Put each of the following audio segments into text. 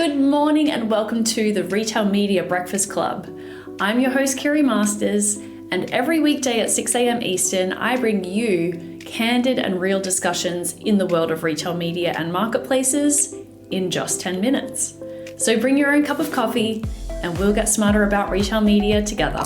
Good morning and welcome to the Retail Media Breakfast Club. I'm your host, Kiri Masters, and every weekday at 6 a.m. Eastern, I bring you candid and real discussions in the world of retail media and marketplaces in just 10 minutes. So bring your own cup of coffee and we'll get smarter about retail media together.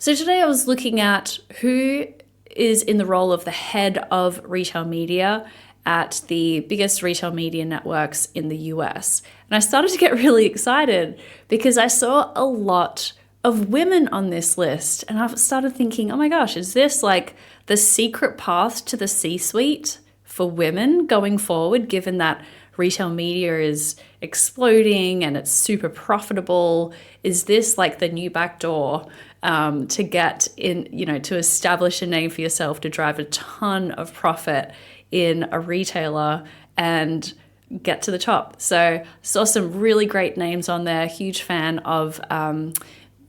So today I was looking at who is in the role of the head of retail media at the biggest retail media networks in the US. And I started to get really excited because I saw a lot of women on this list. And I started thinking, oh my gosh, is this like the secret path to the C-suite for women going forward, given that retail media is exploding and it's super profitable? Is this like the new backdoor to get in, to establish a name for yourself, to drive a ton of profit in a retailer and get to the top? So saw some really great names on there. Huge fan of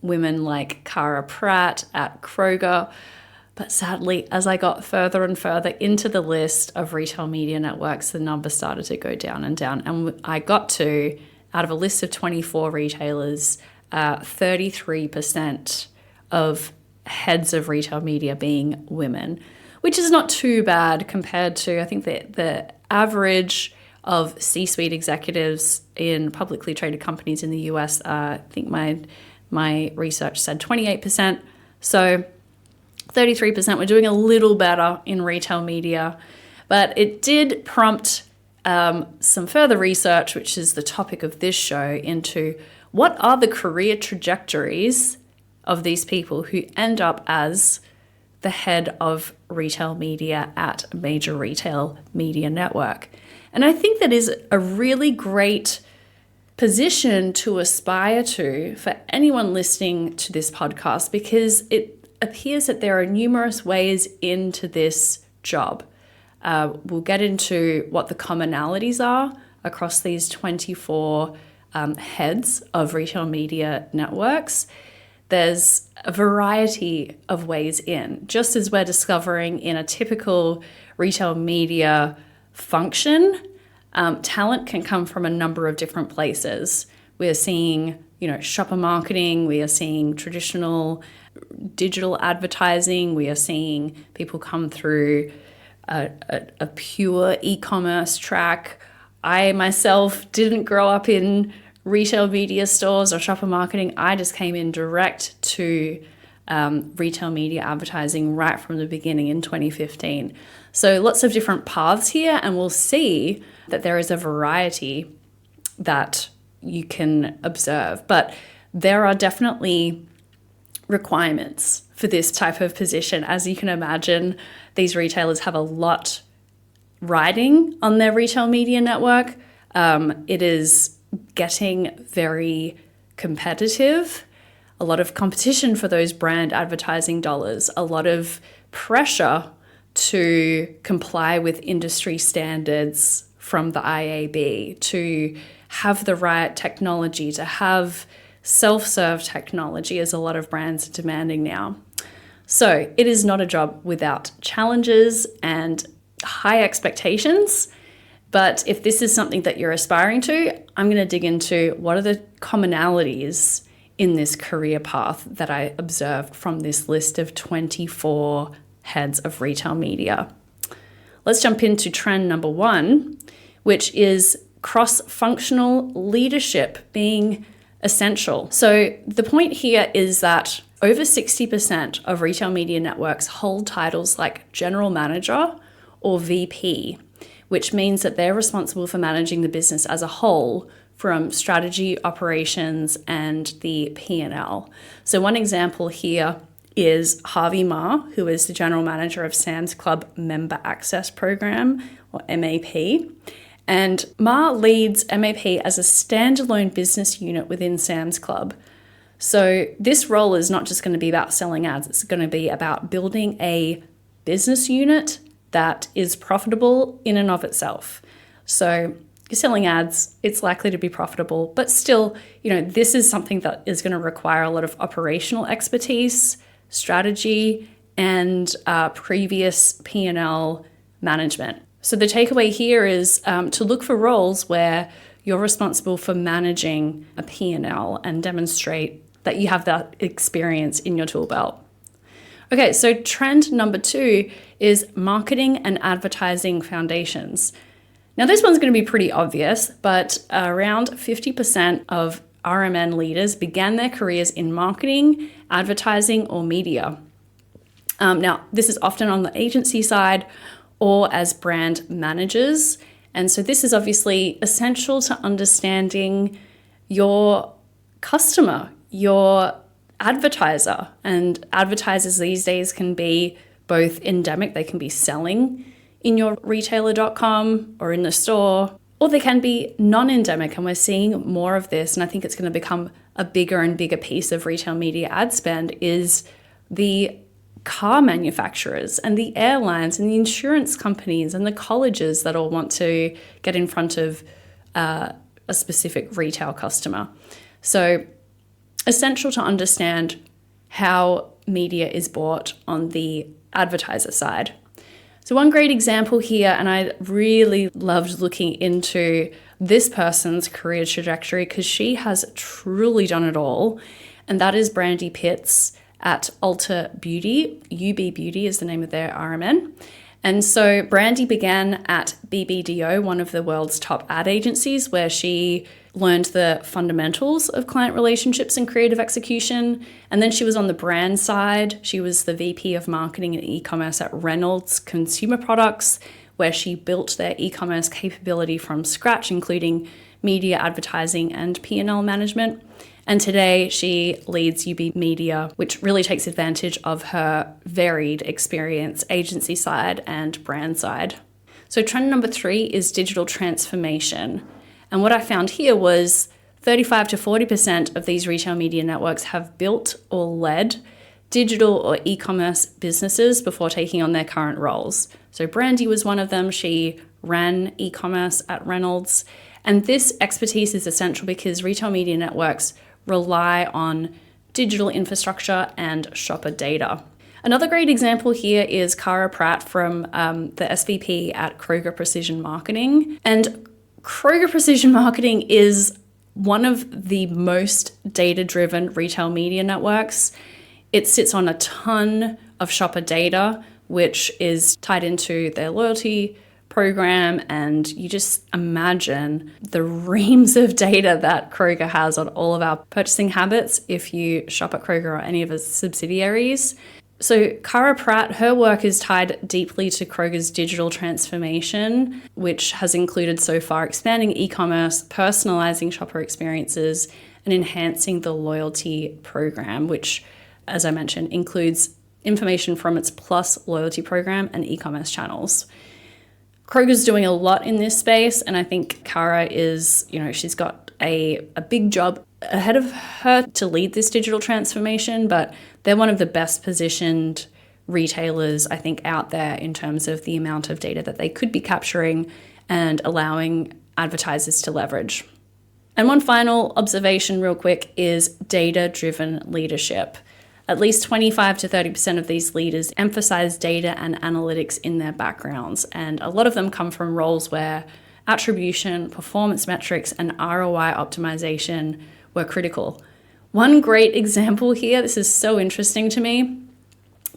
women like Cara Pratt at Kroger. But sadly, as I got further and further into the list of retail media networks, the number started to go down and down. And I got to, out of a list of 24 retailers, 33% of heads of retail media being women, which is not too bad compared to, I think, the average of C-suite executives in publicly traded companies in the US. I think my research said 28%. So 33%, we're doing a little better in retail media. But it did prompt some further research, which is the topic of this show, into what are the career trajectories of these people who end up as the head of retail media at a major retail media network. And I think that is a really great position to aspire to for anyone listening to this podcast, because it appears that there are numerous ways into this job. We'll get into what the commonalities are across these 24 heads of retail media networks. There's a variety of ways in, just as we're discovering in a typical retail media function. Talent can come from a number of different places. We're seeing, shopper marketing. We are seeing traditional digital advertising. We are seeing people come through a pure e-commerce track. I myself didn't grow up in retail media stores or shopper marketing. I just came in direct to retail media advertising right from the beginning in 2015. So lots of different paths here, and we'll see that there is a variety that you can observe. But there are definitely requirements for this type of position. As you can imagine, these retailers have a lot riding on their retail media network. It is getting very competitive, a lot of competition for those brand advertising dollars, a lot of pressure to comply with industry standards from the IAB, to have the right technology, to have self-serve technology, as a lot of brands are demanding now. So it is not a job without challenges and high expectations. But if this is something that you're aspiring to, I'm going to dig into what are the commonalities in this career path that I observed from this list of 24 heads of retail media. Let's jump into trend number one, which is cross-functional leadership being essential. So the point here is that over 60% of retail media networks hold titles like general manager or VP, which means that they're responsible for managing the business as a whole, from strategy, operations, and the P&L. So one example here is Harvey Ma, who is the general manager of Sam's Club Member Access Program, or MAP. And Ma leads MAP as a standalone business unit within Sam's Club. So this role is not just going to be about selling ads, it's going to be about building a business unit that is profitable in and of itself. So you're selling ads, it's likely to be profitable, but still, this is something that is going to require a lot of operational expertise, strategy, and previous P&L management. So the takeaway here is to look for roles where you're responsible for managing a P&L and demonstrate that you have that experience in your tool belt. Okay, so trend number 2 is marketing and advertising foundations. Now, this one's going to be pretty obvious, but around 50% of RMN leaders began their careers in marketing, advertising, or media. Now, this is often on the agency side or as brand managers. And so this is obviously essential to understanding your customer, your advertiser. And advertisers these days can be both endemic, they can be selling in your retailer.com or in the store, or they can be non-endemic. And we're seeing more of this. And I think it's going to become a bigger and bigger piece of retail media ad spend is the car manufacturers and the airlines and the insurance companies and the colleges that all want to get in front of a specific retail customer. So essential to understand how media is bought on the advertiser side. So one great example here, and I really loved looking into this person's career trajectory because she has truly done it all, and that is Brandy Pitts at Ulta Beauty. UB Beauty is the name of their RMN. And so Brandy began at BBDO, one of the world's top ad agencies, where she learned the fundamentals of client relationships and creative execution. And then she was on the brand side. She was the VP of marketing and e-commerce at Reynolds Consumer Products, where she built their e-commerce capability from scratch, including media, advertising, and P&L management. And today she leads UB Media, which really takes advantage of her varied experience, agency side and brand side. So trend number 3 is digital transformation. And what I found here was 35 to 40% of these retail media networks have built or led digital or e-commerce businesses before taking on their current roles. So Brandy was one of them. She ran e-commerce at Reynolds. And this expertise is essential because retail media networks rely on digital infrastructure and shopper data. Another great example here is Cara Pratt from the SVP at Kroger Precision Marketing. And Kroger Precision Marketing is one of the most data-driven retail media networks. It sits on a ton of shopper data, which is tied into their loyalty program, and you just imagine the reams of data that Kroger has on all of our purchasing habits if you shop at Kroger or any of its subsidiaries. So Cara Pratt, her work is tied deeply to Kroger's digital transformation, which has included so far expanding e-commerce, personalizing shopper experiences, and enhancing the loyalty program, which, as I mentioned, includes information from its Plus loyalty program and e-commerce channels. Kroger's doing a lot in this space, and I think Cara is, she's got a big job ahead of her to lead this digital transformation, but they're one of the best positioned retailers, I think, out there in terms of the amount of data that they could be capturing and allowing advertisers to leverage. And one final observation real quick is data-driven leadership. At least 25 to 30% of these leaders emphasize data and analytics in their backgrounds, and a lot of them come from roles where attribution, performance metrics, and ROI optimization were critical. One great example here, this is so interesting to me,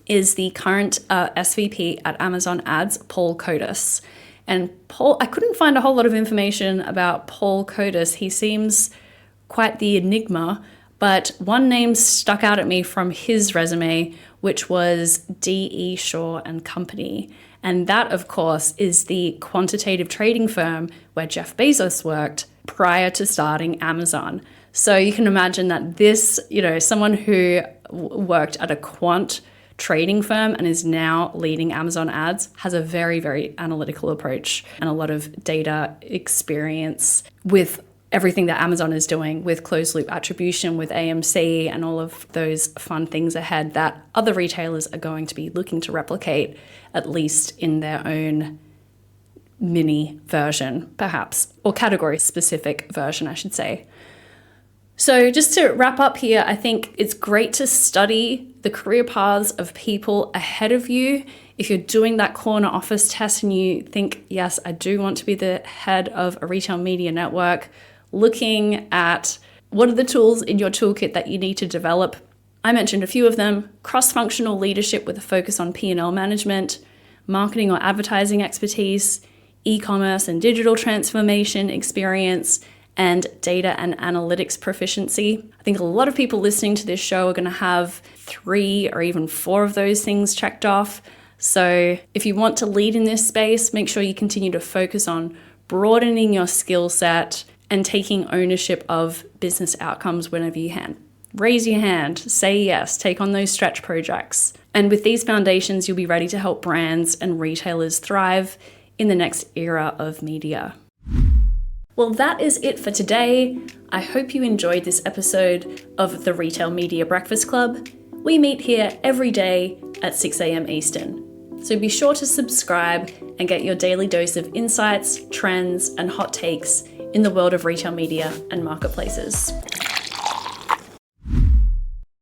is the current SVP at Amazon Ads, Paul Kotis. And Paul, I couldn't find a whole lot of information about Paul Kotis. He seems quite the enigma, but one name stuck out at me from his resume, which was D.E. Shaw and Company. And that, of course, is the quantitative trading firm where Jeff Bezos worked prior to starting Amazon. So you can imagine that this, someone who worked at a quant trading firm and is now leading Amazon Ads has a very, very analytical approach and a lot of data experience with everything that Amazon is doing with closed loop attribution, with AMC, and all of those fun things ahead that other retailers are going to be looking to replicate, at least in their own mini version, perhaps, or category specific version, I should say. So just to wrap up here, I think it's great to study the career paths of people ahead of you. If you're doing that corner office test and you think, yes, I do want to be the head of a retail media network, looking at what are the tools in your toolkit that you need to develop. I mentioned a few of them: cross-functional leadership with a focus on P&L management, marketing or advertising expertise, e-commerce and digital transformation experience, and data and analytics proficiency. I think a lot of people listening to this show are going to have 3 or even 4 of those things checked off. So if you want to lead in this space, make sure you continue to focus on broadening your skill set and taking ownership of business outcomes whenever you can. Raise your hand, say yes, take on those stretch projects. And with these foundations, you'll be ready to help brands and retailers thrive in the next era of media. Well, that is it for today. I hope you enjoyed this episode of the Retail Media Breakfast Club. We meet here every day at 6 a.m. Eastern. So be sure to subscribe and get your daily dose of insights, trends, and hot takes in the world of retail media and marketplaces.